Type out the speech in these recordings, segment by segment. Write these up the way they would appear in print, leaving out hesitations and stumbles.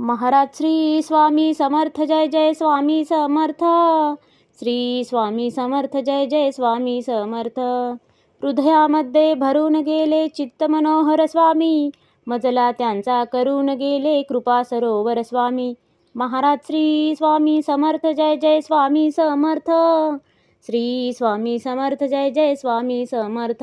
महाराज श्री स्वामी समर्थ जय जय स्वामी समर्थ. श्री स्वामी समर्थ जय जय स्वामी समर्थ. हृदयामध्ये भरून गेले चित्त मनोहर स्वामी, मजला त्यांचा करून गेले कृपा सरोवर स्वामी. महाराज श्री स्वामी समर्थ जय जय स्वामी समर्थ. श्री स्वामी समर्थ जय जय स्वामी समर्थ.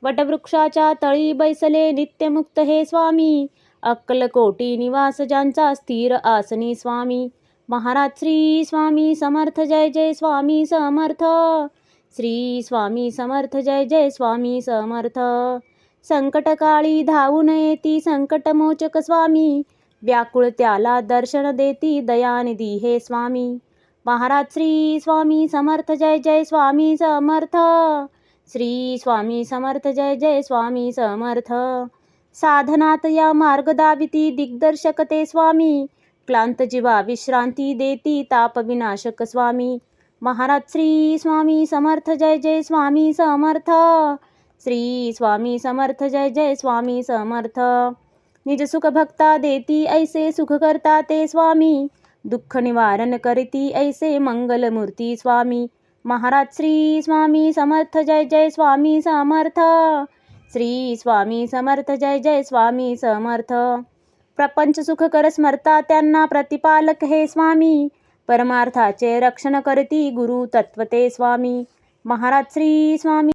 वटवृक्षाच्या तळी बैसले नित्यमुक्त हे स्वामी, अक्कलकोटी निवास ज्यांचा स्थिर आसनी स्वामी. महाराज श्री स्वामी समर्थ जय जय स्वामी समर्थ. श्री स्वामी समर्थ जय जय स्वामी समर्थ. संकटकाळी धावून येती संकटमोचक स्वामी, व्याकुळ त्याला दर्शन देती दयानिधी हे स्वामी. महाराज श्री स्वामी समर्थ जय जय स्वामी समर्थ. श्री स्वामी समर्थ जय जय स्वामी समर्थ. साधनात या मार्ग दाविती दिग्दर्शक ते स्वामी, क्लांत जीवा विश्रांती देती ताप विनाशक स्वामी. महाराज श्री स्वामी समर्थ जय जय स्वामी समर्थ. श्री स्वामी समर्थ जय जय स्वामी समर्थ. निज सुख भक्ता देती ऐसे सुख करता ते स्वामी, दुःख निवारण करती ऐसे मंगलमूर्ती स्वामी. महाराज श्री स्वामी समर्थ जय जय स्वामी समर्थ. श्री स्वामी समर्थ जय जय स्वामी समर्थ. प्रपंच सुख कर स्मरता त्यांना प्रतिपालक हे स्वामी, परमार्थाचे रक्षण करती गुरु तत्व ते स्वामी. महाराज श्री स्वामी